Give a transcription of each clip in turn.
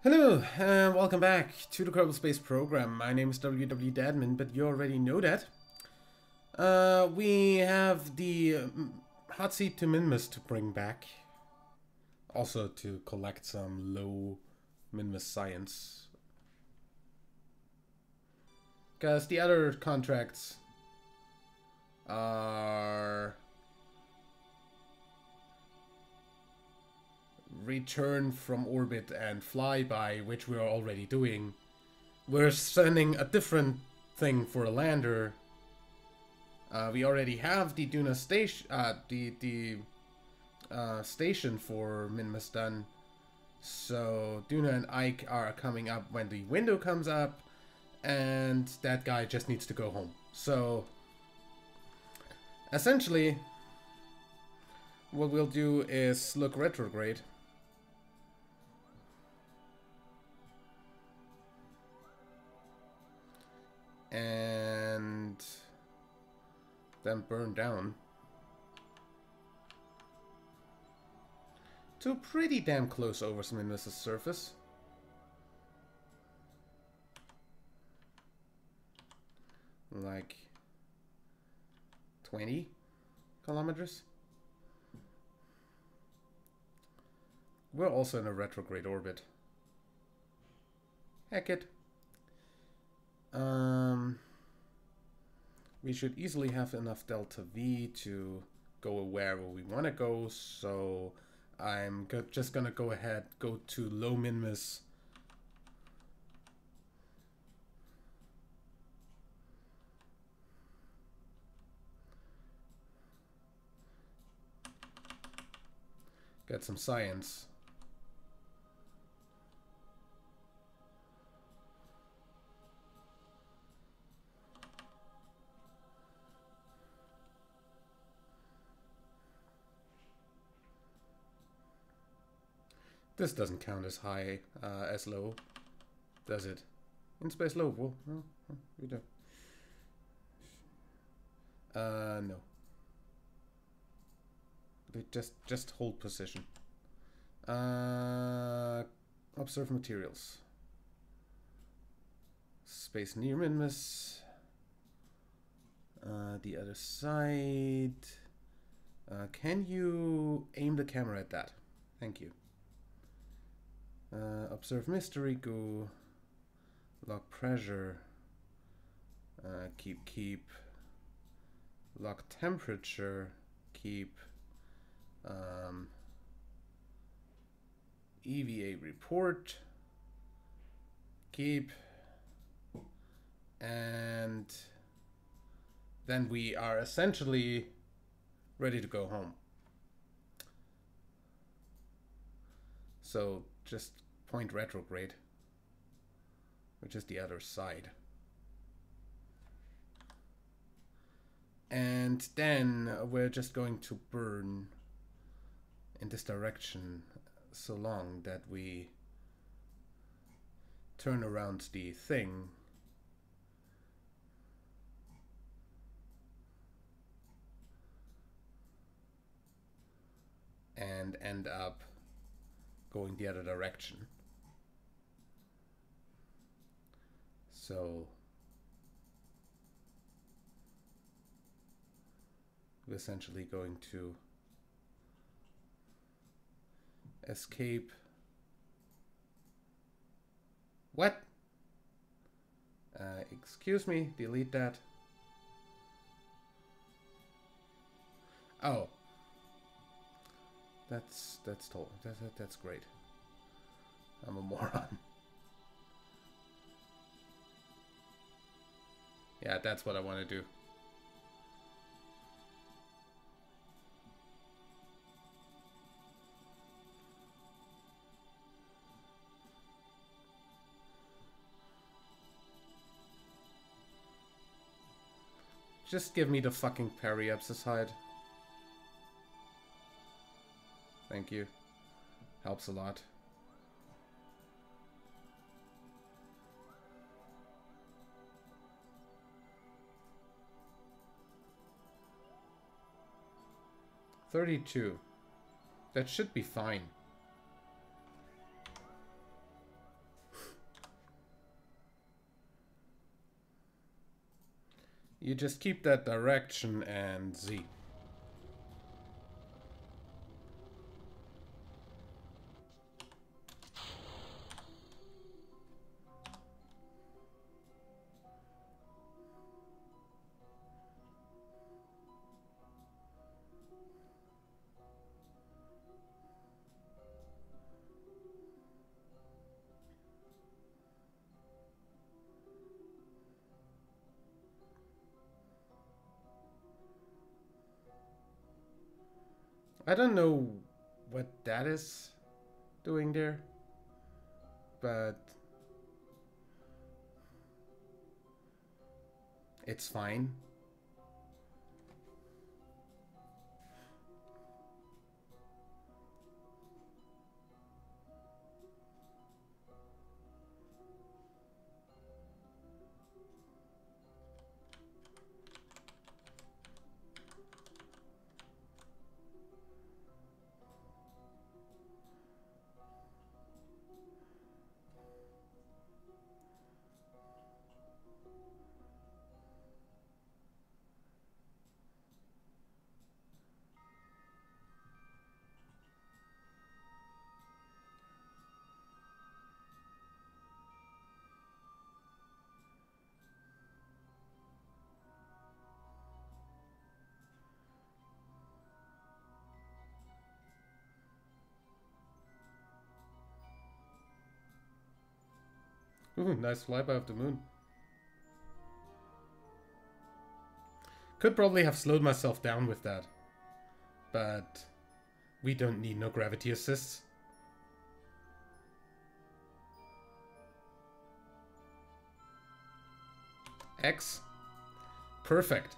Hello, and welcome back to the Kerbal Space Program. My name is WW but you already know that. We have the hot seat to Minmus to bring back. Also to collect some low Minmus science. Because the other contracts are return from orbit and flyby, which we are already doing. We're sending a different thing for a lander. We already have the Duna station, station for Minmus done. So Duna and Ike are coming up when the window comes up, and that guy just needs to go home. So essentially, what we'll do is look retrograde. And then burn down to pretty damn close over some Minmus' surface. Like 20 kilometers. We're also in a retrograde orbit. Heck it. We should easily have enough delta V to go wherever we want to go, so I'm just gonna go ahead, go to low Minmus. Get some science. This doesn't count as high, as low, does it? In space low, well, we do. No. We just hold position. Observe materials. Space near Minmus. The other side. Can you aim the camera at that? Thank you. Observe mystery, go. Log pressure. Keep. Log temperature. Keep. EVA report. Keep. And then we are essentially ready to go home. So just point retrograde, which is the other side. And then we're just going to burn in this direction so long that we turn around the thing and end up going the other direction. So we're essentially going to escape. What? Excuse me, delete that. Oh. That's great. I'm a moron. Yeah, that's what I want to do. Just give me the fucking periapsicide. Thank you. Helps a lot. $32. That should be fine. You just keep that direction and Z. I don't know what that is doing there, but it's fine. Ooh, nice flyby of the moon. Could probably have slowed myself down with that, but we don't need no gravity assists. X. Perfect.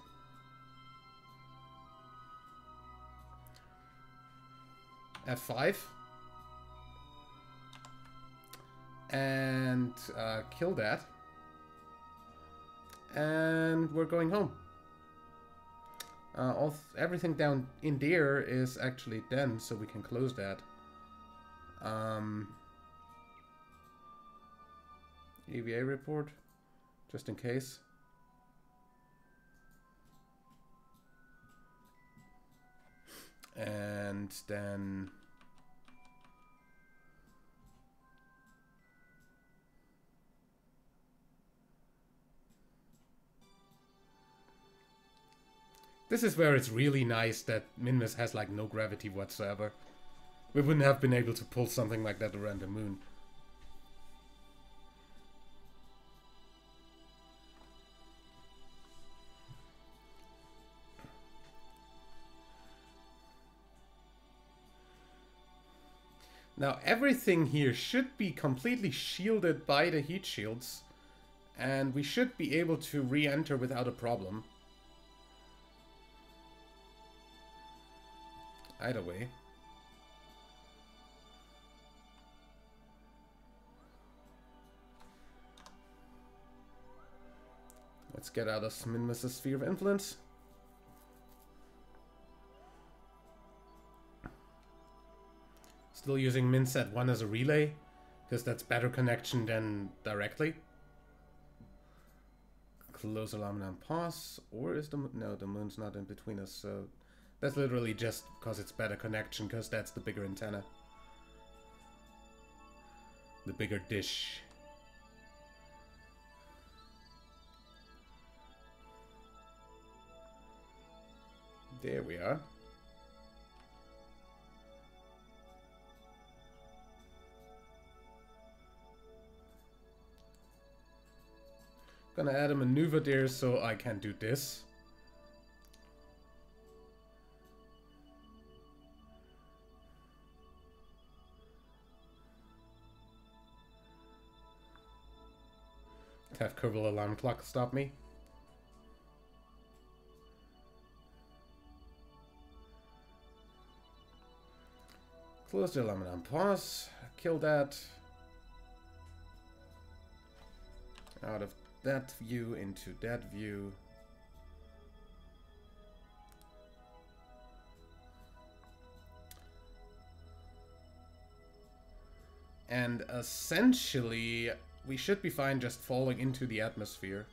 F5. And kill that. And we're going home. Everything down in there is actually done, so we can close that. EVA report, just in case. And then this is where it's really nice that Minmus has like no gravity whatsoever. We wouldn't have been able to pull something like that around the moon. Now everything here should be completely shielded by the heat shields, and we should be able to re-enter without a problem. Either way. Let's get out of Minmus' sphere of influence. Still using Minset 1 as a relay, because that's better connection than directly. Close alarm and pause, or is the no, the moon's not in between us, so that's literally just because it's better connection, because that's the bigger antenna. The bigger dish. There we are. Gonna add a maneuver there so I can do this. Have Kerbal alarm clock stop me. Close the alarm and pause. Kill that. Out of that view into that view. And essentially, we should be fine just falling into the atmosphere.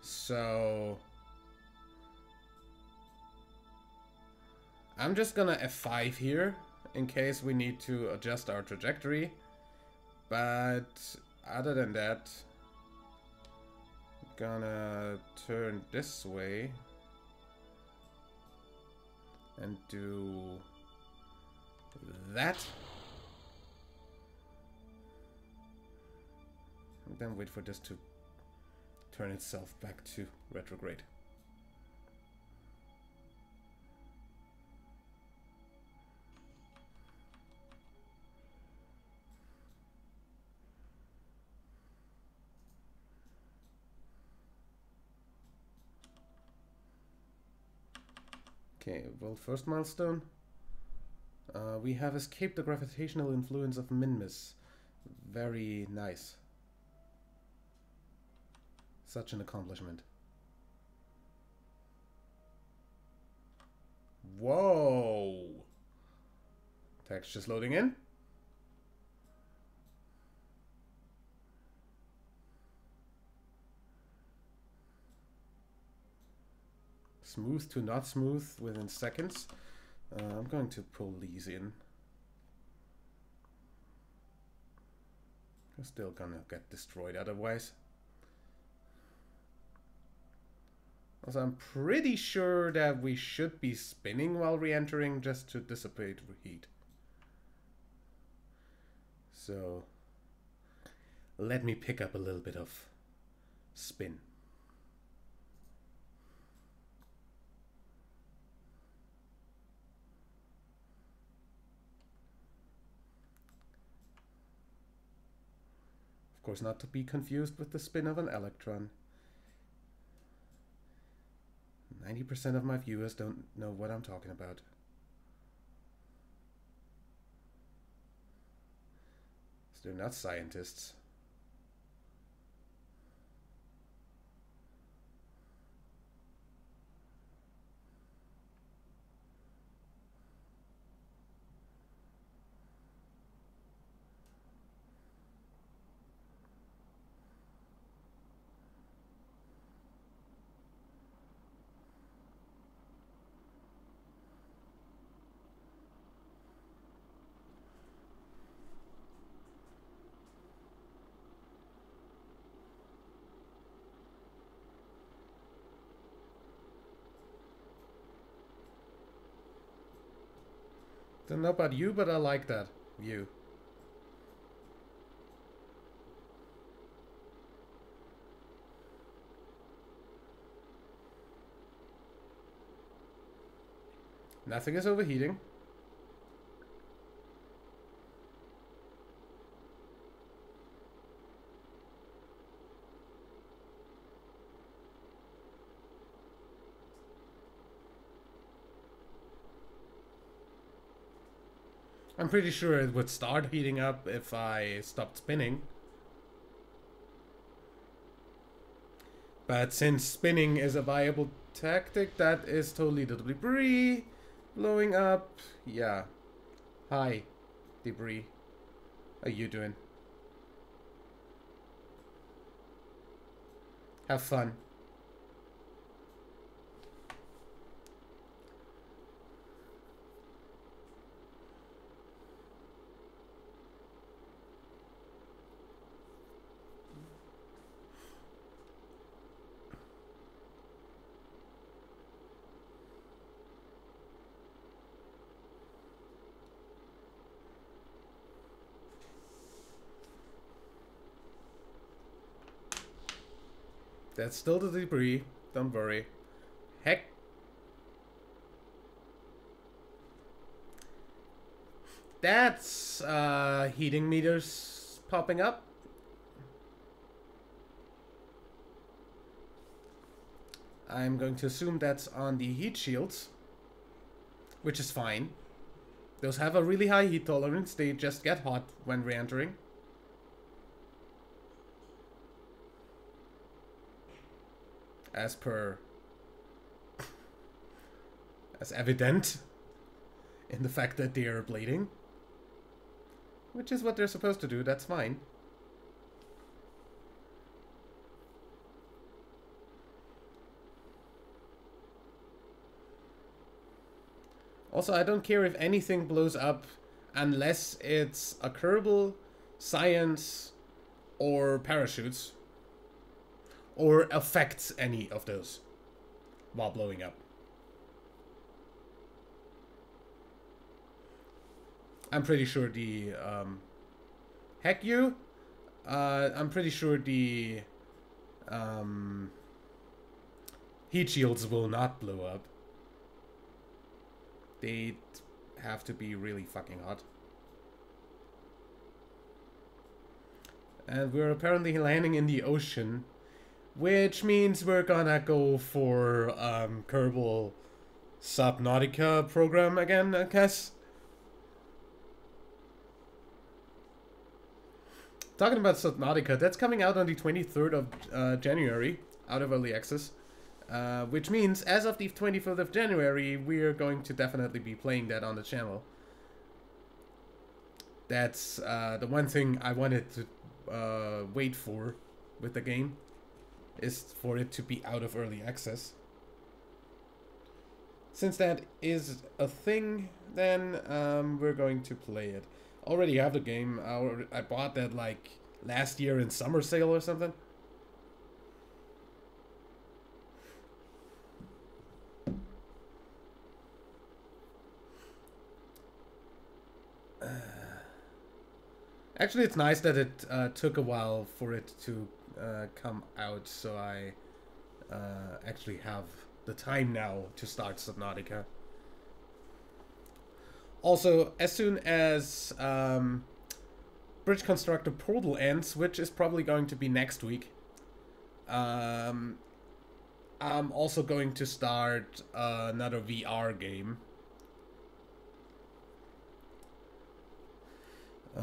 So I'm just gonna F5 here in case we need to adjust our trajectory. But other than that, gonna turn this way and do that. And then wait for this to turn itself back to retrograde. Okay, well, first milestone. We have escaped the gravitational influence of Minmus. Very nice. Such an accomplishment. Whoa! Text just loading in. Smooth to not smooth within seconds. I'm going to pull these in. They're still gonna get destroyed otherwise. Also, I'm pretty sure that we should be spinning while re-entering just to dissipate heat. So, let me pick up a little bit of spin. Of course, not to be confused with the spin of an electron. 90% of my viewers don't know what I'm talking about. So they're not scientists. Don't know about you, but I like that view. Nothing is overheating. I'm pretty sure it would start heating up if I stopped spinning. But since spinning is a viable tactic, that is totally the debris blowing up. Yeah. Hi, debris. How you doing? Have fun. That's still the debris. Don't worry. Heck. That's heating meters popping up. I'm going to assume that's on the heat shields, which is fine. Those have a really high heat tolerance. They just get hot when re-entering. As evident in the fact that they are bleeding. Which is what they're supposed to do, that's fine. Also, I don't care if anything blows up unless it's a Kerbal, science, or parachutes. Or affects any of those while blowing up. I'm pretty sure the heck you. I'm pretty sure the heat shields will not blow up. They have to be really fucking hot. And we're apparently landing in the ocean, which means we're gonna go for Kerbal Subnautica program again, I guess. Talking about Subnautica, that's coming out on the 23rd of January, out of early access. Which means, as of the 24th of January, we're going to definitely be playing that on the channel. That's the one thing I wanted to wait for with the game, is for it to be out of early access. Since that is a thing, then we're going to play it. Already have the game. I bought that like last year in summer sale or something. Actually, it's nice that it took a while for it to come out, so I actually have the time now to start Subnautica. Also, as soon as Bridge Constructor Portal ends, which is probably going to be next week, I'm also going to start another VR game.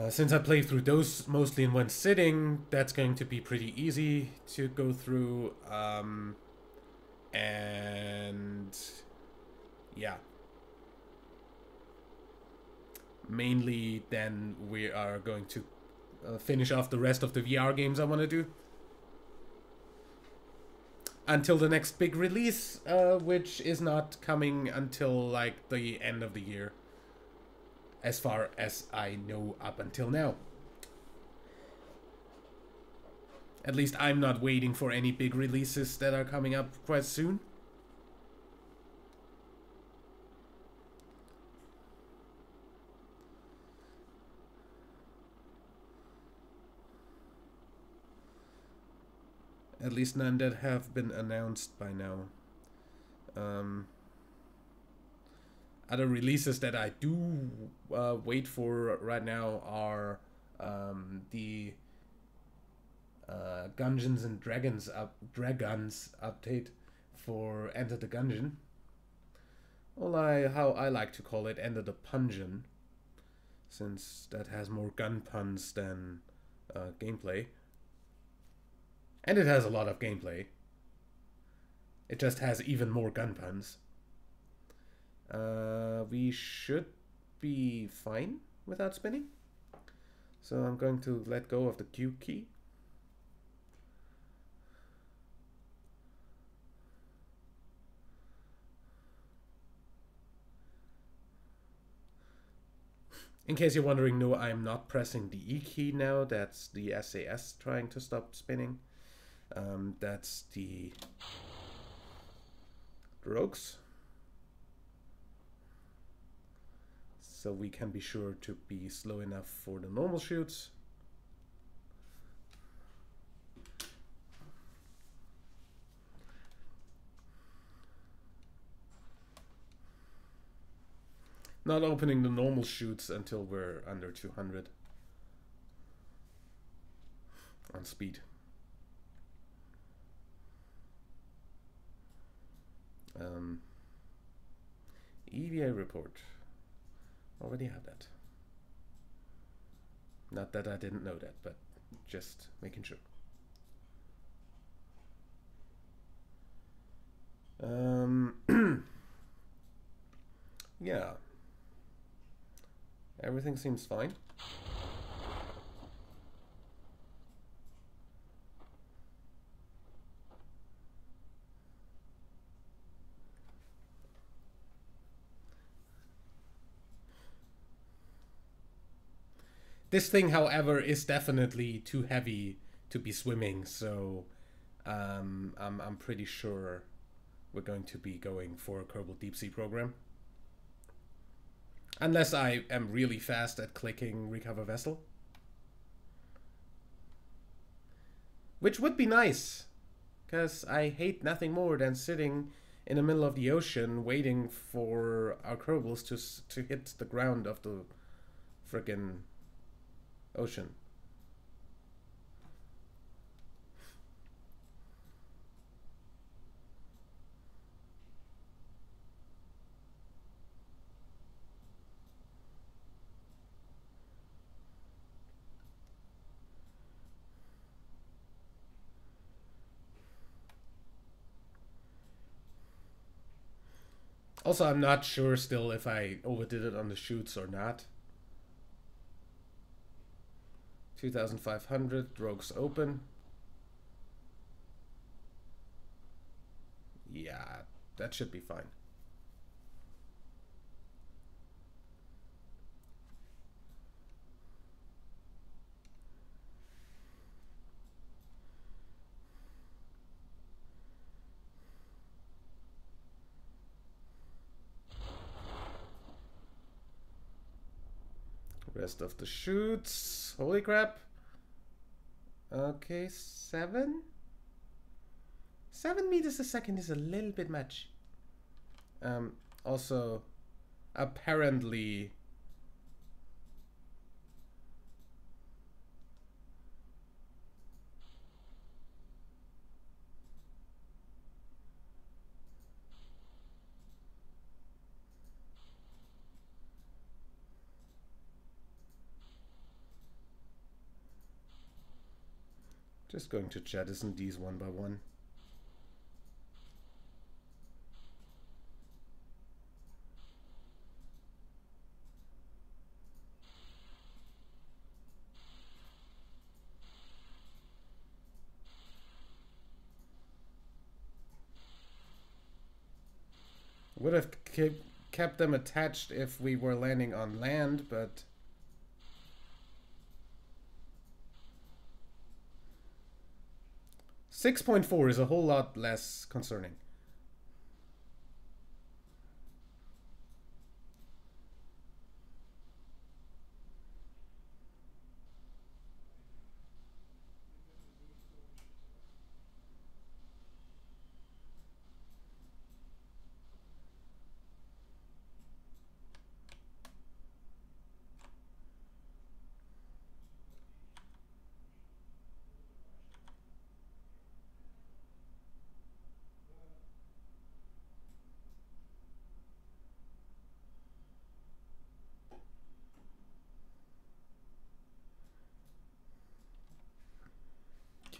Since I play through those mostly in one sitting, that's going to be pretty easy to go through. And yeah. Mainly then we are going to finish off the rest of the VR games I want to do. Until the next big release, which is not coming until like the end of the year. As far as I know up until now. At least I'm not waiting for any big releases that are coming up quite soon. At least none that have been announced by now. Other releases that I do wait for right now are the Dungeons and Dragons update for Enter the Gungeon. Well, how I like to call it, Enter the Pungeon, since that has more gun puns than gameplay. And it has a lot of gameplay. It just has even more gun puns. We should be fine without spinning. So I'm going to let go of the Q key. In case you're wondering, no, I'm not pressing the E key now. That's the SAS trying to stop spinning. That's the rogues. So we can be sure to be slow enough for the normal shoots. Not opening the normal shoots until we're under 200 on speed. EVA report. Already have that. Not that I didn't know that, but just making sure. Yeah. Everything seems fine. This thing, however, is definitely too heavy to be swimming, so I'm pretty sure we're going to be going for a Kerbal Deep Sea program. Unless I am really fast at clicking recover vessel. Which would be nice, because I hate nothing more than sitting in the middle of the ocean waiting for our Kerbals to hit the ground of the frickin' ocean. Also, I'm not sure still if I overdid it on the shoots or not. 2,500, rogues open. Yeah, that should be fine. Rest of the shoots. Holy crap. Okay, 7? 7 meters a second is a little bit much. Also, apparently... Just going to jettison these one by one. Would have kept them attached if we were landing on land, but... 6.4 is a whole lot less concerning.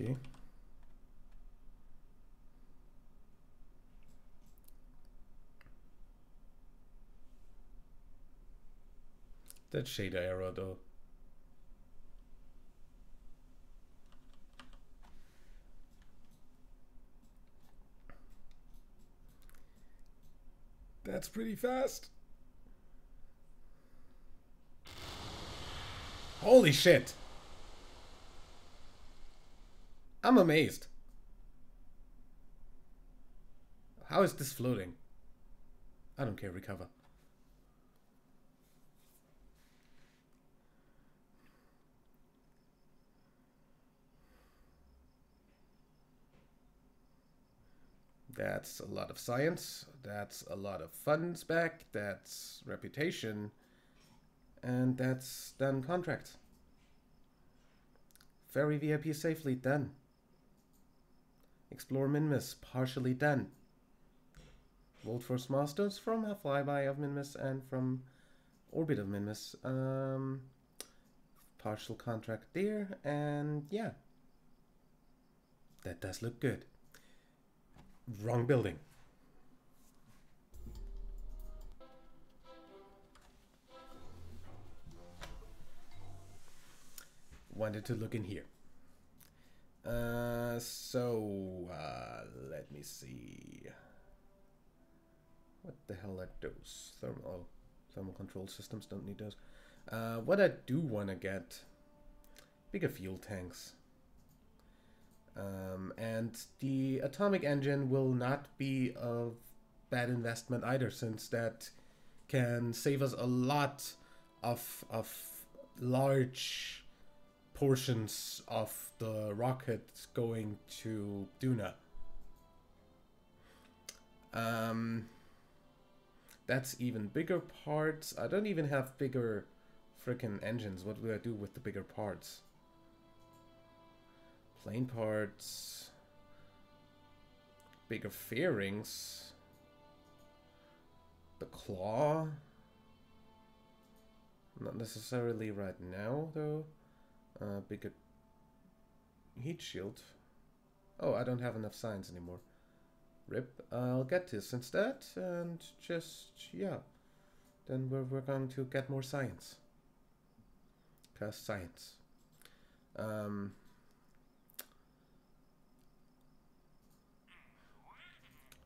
Okay. That shader error though. That's pretty fast. Holy shit. I'm amazed. How is this floating? I don't care, recover. That's a lot of science. That's a lot of funds back. That's reputation. And that's done contracts. Ferry VIP safely done. Explore Minmus partially done. Vote for milestones from a flyby of Minmus and from orbit of Minmus. Partial contract there, and yeah. That does look good. Wrong building. Wanted to look in here. Let me see. What the hell are those? Thermal control systems, don't need those. What I do want to get, bigger fuel tanks. And the atomic engine will not be a bad investment either, since that can save us a lot of large portions of the rocket going to Duna. That's even bigger parts. I don't even have bigger freaking engines. What do I do with the bigger parts? Plane parts. Bigger fairings. The claw. Not necessarily right now, though. Bigger heat shield. Oh, I don't have enough science anymore. Rip. I'll get this instead, and just, yeah. Then we're going to get more science. Cause science.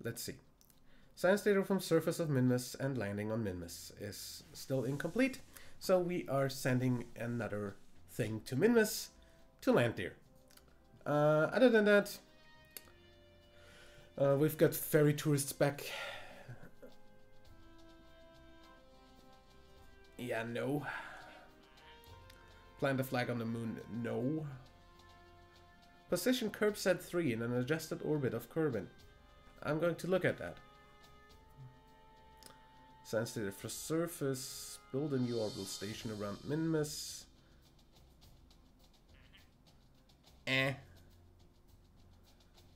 Let's see. Science data from surface of Minmus and landing on Minmus is still incomplete, so we are sending another thing to Minmus to land there. Other than that, we've got ferry tourists back. Yeah, no. Plant a flag on the moon, no. Position Kerbal 3 in an adjusted orbit of Kerbal. I'm going to look at that. Science data for surface. Build a new orbital station around Minmus.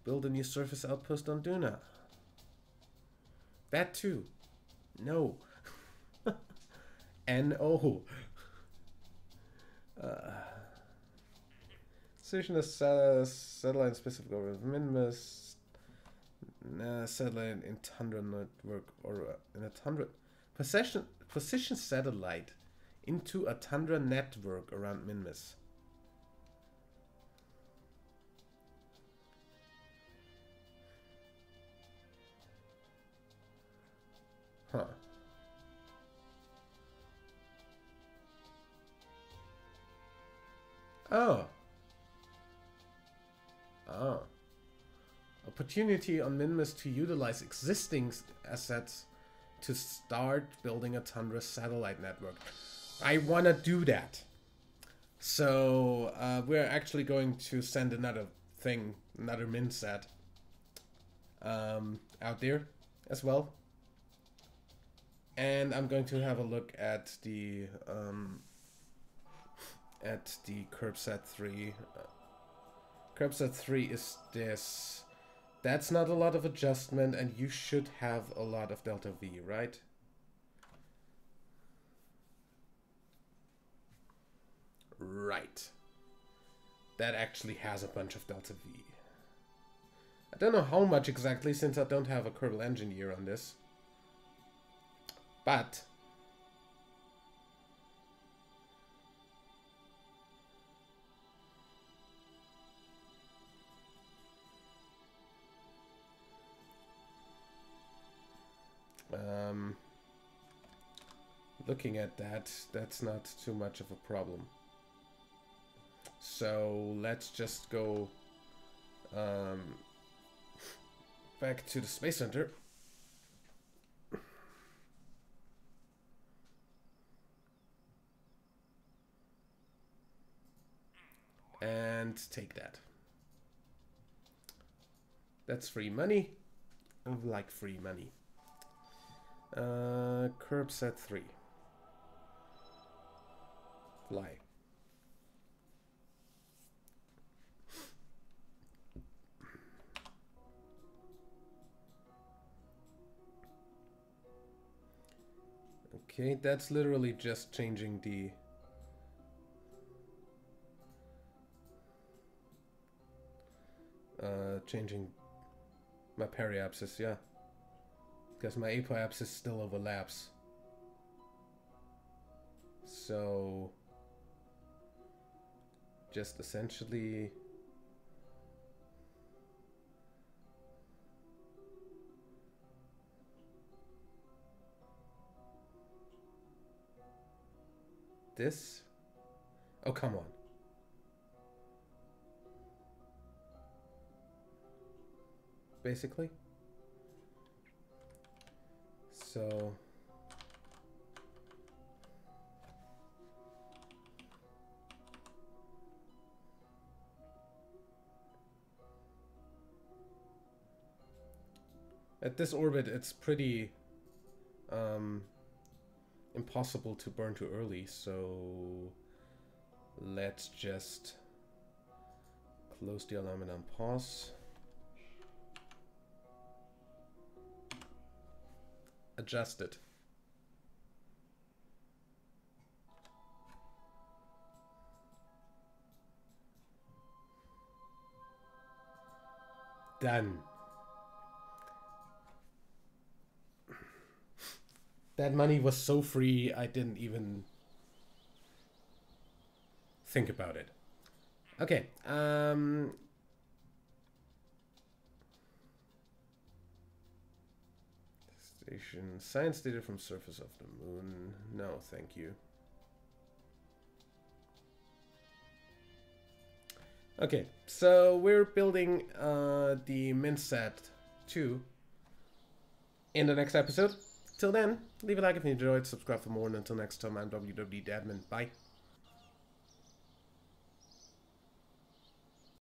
Build a new surface outpost on Duna. That too. No. N-O. Station of satellite specific over Minmus. Satellite in Tundra network or in a Tundra position satellite into a Tundra network around Minmus. Huh. Oh. Oh. Opportunity on Minmus to utilize existing assets to start building a Tundra satellite network. I want to do that. So we're actually going to send another thing, another MinSat out there as well. And I'm going to have a look at the Kerbal 3. Kerbal 3 is this. That's not a lot of adjustment, and you should have a lot of delta V, right? Right. That actually has a bunch of delta V. I don't know how much exactly, since I don't have a Kerbal engineer on this. But looking at that, that's not too much of a problem. So let's just go back to the Space Center. And take that. That's free money. I like free money. Kerbal 3. Fly. Okay, that's literally just changing the changing my periapsis, yeah. Because my apoapsis still overlaps. So just essentially this. Oh, come on. Basically. So... at this orbit, it's pretty impossible to burn too early, so let's just close the alignment and pause. Adjust it. Done. That money was so free, I didn't even think about it. Okay, station, science data from surface of the moon. No, thank you. Okay, so we're building the Minsat 2 in the next episode. Till then, leave a like if you enjoyed, subscribe for more, and until next time, I'm WWDadmin. Bye.